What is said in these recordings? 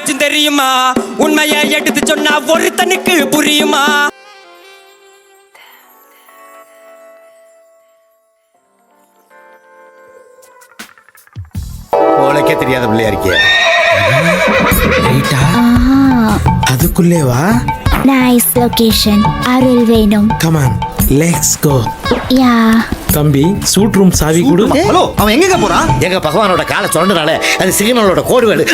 ஏதாச்சும் தெரியுமா? உண்மையை எடுத்து சொன்னா ஒருத்தனுக்கு புரியுமா? உனக்கே தெரியாத பிள்ளையா இருக்கிய. அதுக்குள்ளேவா? Nice location. அருள் வேணும். Come on let's go. Yeah தம்பி சூட் ரூம் சாவி கொடு. ஹலோ, அவன் எங்க போறான்? எங்க பகவானோட காலை சுரண்டனால அது சிக்னலோட கோடு வேடு.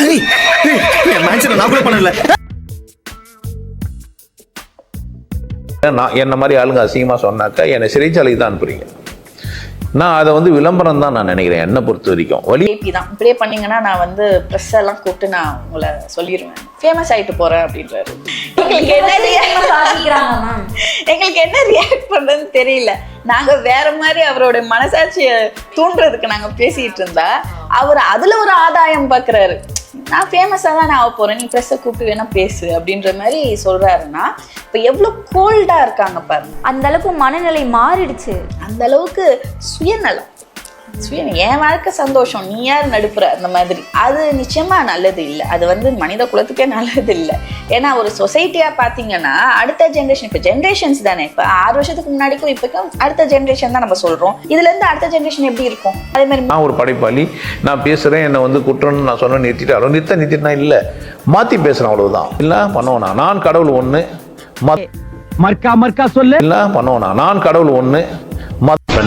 என் மனுஷனை நான் கூட பண்ணல. நான் என்ன மாதிரி ஆளுங்க அசிங்கமா சொன்னாக்கா என்னை சிறைச்சாலைக்கு தான் அனுப்புறீங்க. நான் அதை வந்து விளம்பரம் தான் நான் நினைக்கிறேன். என்னை பொறுத்த வரைக்கும் வழி தான் இப்படியே பண்ணீங்கன்னா நான் வந்து ப்ரெஸ் எல்லாம் கூப்பிட்டு நான் உங்களை சொல்லிடுவேன், ஃபேமஸ் ஆயிட்டு போறேன் அப்படின்றாரு. எங்களுக்கு என்ன ரியாக்ட் பண்றதுன்னு தெரியல. நாங்க வேற மாதிரி அவரோட மனசாட்சியை தூண்டுறதுக்கு நாங்க பேசிட்டு இருந்தா அவர் அதுல ஒரு ஆதாயம் பாக்குறாரு. நான் ஃபேமஸாக தான் நான் ஆக போறேன், நீ ப்ரெஸ்ஸை கூப்பிட்டு வேணா பேசு அப்படின்ற மாதிரி சொல்றாருன்னா இப்போ எவ்வளோ கோல்டா இருக்காங்க பாருங்க. அந்த அளவுக்கு மனநிலை மாறிடுச்சு. அந்த அளவுக்கு சுயநலம். என் வாழ்க்கை சந்தோஷம், நீ யார் நடுப்புற அந்த மாதிரி. அது நிச்சயமா நல்லது இல்லை. அது வந்து மனித குலத்துக்கே நல்லது இல்லை. ஏன்னா ஒரு சொசைட்டியா பாத்தீங்கன்னா அடுத்த ஜென்ரேஷன், இப்போ ஜென்ரேஷன்ஸ் தானே, இப்போ 6 வருஷத்துக்கு முன்னாடிக்கும் இப்போக்கும் அடுத்த ஜென்ரேஷன் தான் நம்ம சொல்றோம். இதுல இருந்து அடுத்த ஜென்ரேஷன் எப்படி இருக்கும்? அதே மாதிரி நான் ஒரு படைப்பாளி, நான் பேசுறேன், என்னை வந்து குற்றம்னு நான் சொன்ன நிறுத்திட்டாரோ நிறுத்தினா இல்லை, மாத்தி பேசுறேன் அவ்வளவுதான். இல்ல பண்ணுவேனா நான் கடவுள் ஒண்ணு, மர்க்கா சொல்லு. இல்ல பண்ணுவேனா நான் கடவுள் ஒண்ணு.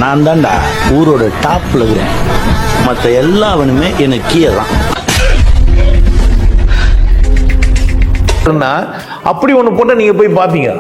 நான் தான்டா ஊரோட டாப்ல இருக்கிறேன், மற்ற எல்லாவனுமே எனக்கு கீழே தான். அப்படி ஒண்ணு போட்டு நீங்க போய் பாப்பீங்க.